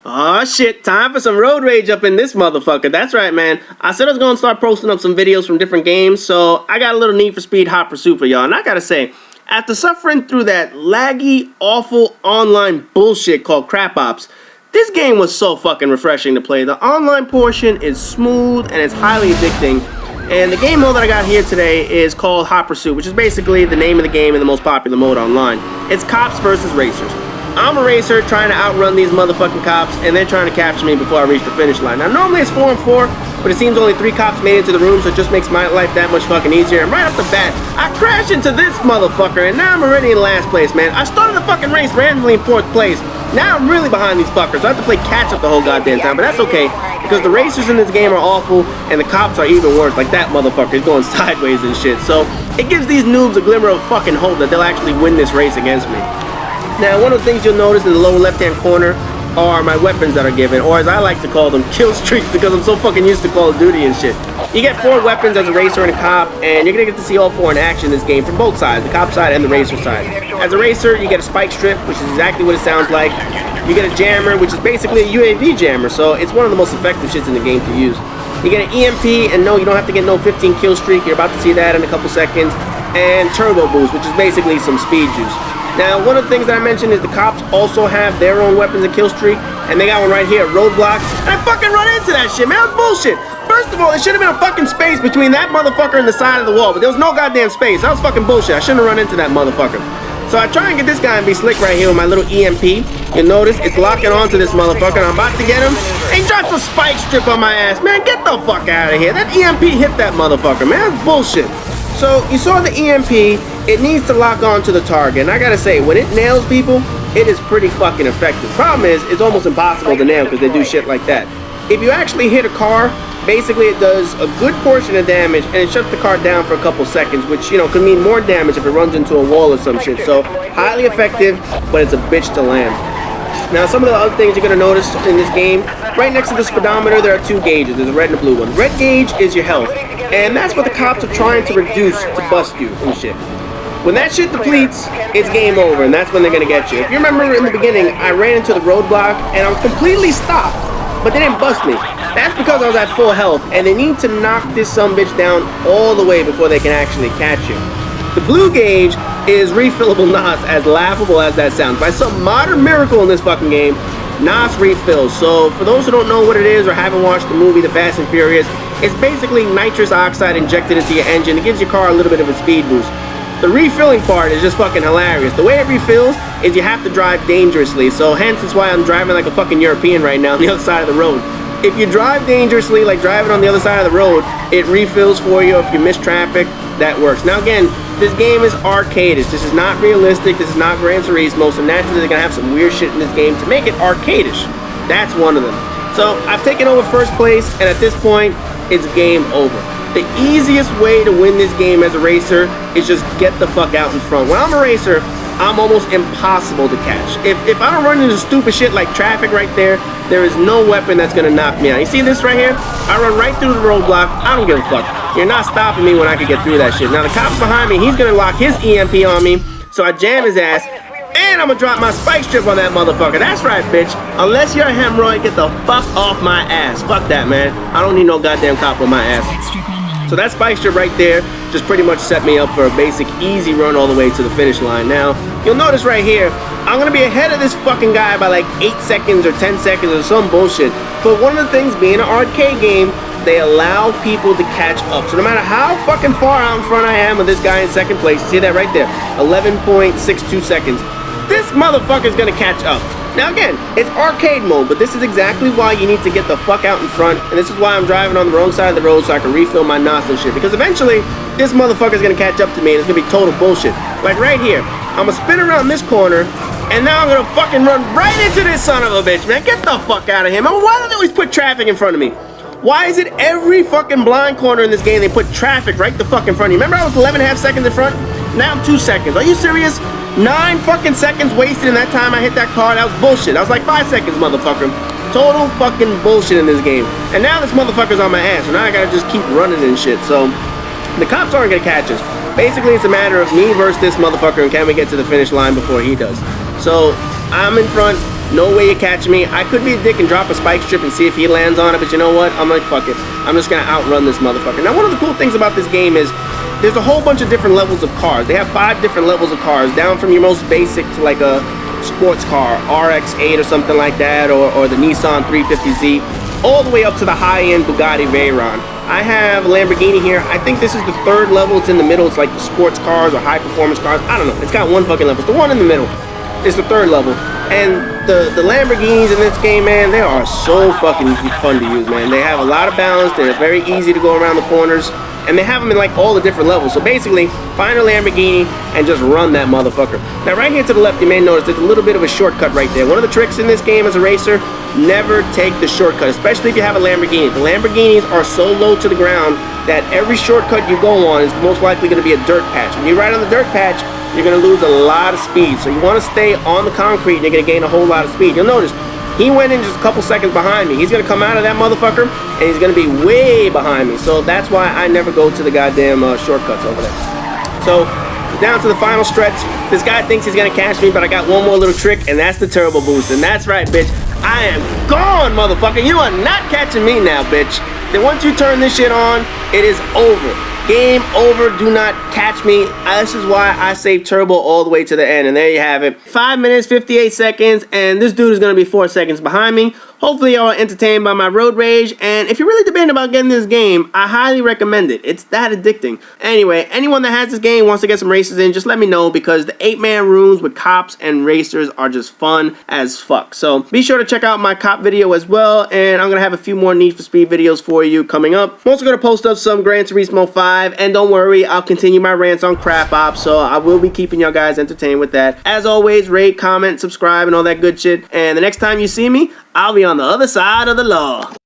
Oh shit, time for some road rage up in this motherfucker. That's right, man. I said I was gonna start posting up some videos from different games, so I got a little Need for Speed Hot Pursuit for y'all. And I gotta say, after suffering through that laggy, awful online bullshit called Crap Ops, this game was so fucking refreshing to play. The online portion is smooth and it's highly addicting. And the game mode that I got here today is called Hot Pursuit, which is basically the name of the game and the most popular mode online. It's cops versus racers. I'm a racer trying to outrun these motherfucking cops, and they're trying to capture me before I reach the finish line. Now, normally it's 4 and 4, but it seems only 3 cops made it to the room, so it just makes my life that much fucking easier. And right off the bat, I crash into this motherfucker, and now I'm already in last place, man. I started the fucking race randomly in 4th place. Now I'm really behind these fuckers. I have to play catch up the whole goddamn time, but that's okay, because the racers in this game are awful, and the cops are even worse. Like that motherfucker is going sideways and shit. So it gives these noobs a glimmer of fucking hope that they'll actually win this race against me. Now, one of the things you'll notice in the lower left-hand corner are my weapons that are given, or as I like to call them, kill streaks, because I'm so fucking used to Call of Duty and shit. You get 4 weapons as a racer and a cop, and you're gonna get to see all 4 in action in this game from both sides, the cop side and the racer side. As a racer, you get a spike strip, which is exactly what it sounds like. You get a jammer, which is basically a UAV jammer, so it's one of the most effective shits in the game to use. You get an EMP, and no, you don't have to get no 15 kill streak. You're about to see that in a couple seconds. And turbo boost, which is basically some speed juice. Now, one of the things that I mentioned is the cops also have their own weapons and kill streak, and they got one right here, roadblock, and I fucking run into that shit, man. That's bullshit. First of all, there should have been a fucking space between that motherfucker and the side of the wall, but there was no goddamn space. That was fucking bullshit. I shouldn't have run into that motherfucker. So I try and get this guy and be slick right here with my little EMP. You'll notice it's locking onto this motherfucker, and I'm about to get him, and he drops a spike strip on my ass. Man, get the fuck out of here. That EMP hit that motherfucker, man. That's bullshit. So you saw the EMP, it needs to lock on to the target, and I gotta say, when it nails people, it is pretty fucking effective. Problem is, it's almost impossible to nail because they do shit like that. If you actually hit a car, basically it does a good portion of damage, and it shuts the car down for a couple seconds, which, you know, could mean more damage if it runs into a wall or some shit. So, highly effective, but it's a bitch to land. Now, some of the other things you're gonna notice in this game, right next to the speedometer, there are 2 gauges. There's a red and a blue one. Red gauge is your health, and that's what the cops are trying to reduce to bust you and shit. When that shit depletes, it's game over, and that's when they're gonna get you. If you remember in the beginning, I ran into the roadblock, and I was completely stopped, but they didn't bust me. That's because I was at full health, and they need to knock this sumbitch down all the way before they can actually catch you. The blue gauge is refillable NOS, as laughable as that sounds. By some modern miracle in this fucking game, NOS refills. So for those who don't know what it is or haven't watched the movie The Fast and Furious, it's basically nitrous oxide injected into your engine. It gives your car a little bit of a speed boost. The refilling part is just fucking hilarious. The way it refills is you have to drive dangerously. So hence it's why I'm driving like a fucking European right now on the other side of the road. If you drive dangerously, like driving on the other side of the road, it refills for you. If you miss traffic, that works. Now again, this game is arcadish. This is not realistic. This is not Gran Turismo. So naturally they're gonna have some weird shit in this game to make it arcadish. That's one of them. So I've taken over first place, and at this point, it's game over. The easiest way to win this game as a racer is just get the fuck out in front. When I'm a racer, I'm almost impossible to catch. If I don't run into stupid shit like traffic right there, there is no weapon that's gonna knock me out. You see this right here? I run right through the roadblock. I don't give a fuck. You're not stopping me when I can get through that shit. Now the cop's behind me. He's gonna lock his EMP on me, so I jam his ass, and I'm gonna drop my spike strip on that motherfucker. That's right, bitch. Unless you're a hemorrhoid, get the fuck off my ass. Fuck that, man. I don't need no goddamn cop on my ass. So that spike strip right there just pretty much set me up for a basic easy run all the way to the finish line. Now, you'll notice right here, I'm gonna be ahead of this fucking guy by like 8 seconds or 10 seconds or some bullshit. But one of the things being an arcade game, they allow people to catch up. So no matter how fucking far out in front I am of this guy in second place, you see that right there, 11.62 seconds. This motherfucker's gonna catch up. Now again, it's arcade mode, but this is exactly why you need to get the fuck out in front, and this is why I'm driving on the wrong side of the road so I can refill my NOS and shit, because eventually, this motherfucker's gonna catch up to me and it's gonna be total bullshit. Like right here, I'm gonna spin around this corner, and now I'm gonna fucking run right into this son of a bitch, man. Get the fuck out of here, man. Why do they always put traffic in front of me? Why is it every fucking blind corner in this game they put traffic right the fuck in front of you? Remember I was 11.5 seconds in front? Now I'm 2 seconds. Are you serious? 9 fucking seconds wasted in that time I hit that car. That was bullshit. That was like 5 seconds, motherfucker. Total fucking bullshit in this game. And now this motherfucker's on my ass, so now I gotta just keep running and shit. So the cops aren't gonna catch us. Basically, it's a matter of me versus this motherfucker, and can we get to the finish line before he does. So I'm in front. No way you're catching me. I could be a dick and drop a spike strip and see if he lands on it, but you know what? I'm like, fuck it. I'm just gonna outrun this motherfucker. Now, one of the cool things about this game is there's a whole bunch of different levels of cars. They have 5 different levels of cars, down from your most basic to like a sports car, RX-8 or something like that, or the Nissan 350Z, all the way up to the high-end Bugatti Veyron. I have a Lamborghini here. I think this is the 3rd level. It's in the middle. It's like the sports cars or high-performance cars. I don't know. It's got one fucking level. It's the one in the middle. It's the 3rd level. And the Lamborghinis in this game, man, they are so fucking fun to use, man. They have a lot of balance. They're very easy to go around the corners. And they have them in like all the different levels. So basically, find a Lamborghini and just run that motherfucker. Now right here to the left, you may notice there's a little bit of a shortcut right there. One of the tricks in this game as a racer, never take the shortcut, especially if you have a Lamborghini. The Lamborghinis are so low to the ground that every shortcut you go on is most likely going to be a dirt patch. When you ride on the dirt patch, you're going to lose a lot of speed. So you want to stay on the concrete and you're going to gain a whole lot of speed. You'll notice he went in just a couple seconds behind me. He's going to come out of that motherfucker, and he's going to be way behind me. So that's why I never go to the goddamn shortcuts over there. So down to the final stretch. This guy thinks he's going to catch me, but I got one more little trick, and that's the turbo boost. And that's right, bitch. I am gone, motherfucker. You are not catching me now, bitch. Then once you turn this shit on, it is over. Game over. Do not catch me. This is why I save turbo all the way to the end. And there you have it. 5 minutes, 58 seconds. And this dude is going to be 4 seconds behind me. Hopefully y'all are entertained by my road rage. And if you're really debating about getting this game, I highly recommend it. It's that addicting. Anyway, anyone that has this game wants to get some races in, just let me know, because the 8-man rooms with cops and racers are just fun as fuck. So be sure to check out my cop video as well. And I'm going to have a few more Need for Speed videos for you coming up. I'm also going to post up some Gran Turismo 5. And don't worry, I'll continue my rants on crap ops. So I will be keeping y'all guys entertained with that. As always, rate, comment, subscribe, and all that good shit. And the next time you see me, I'll be on the other side of the law.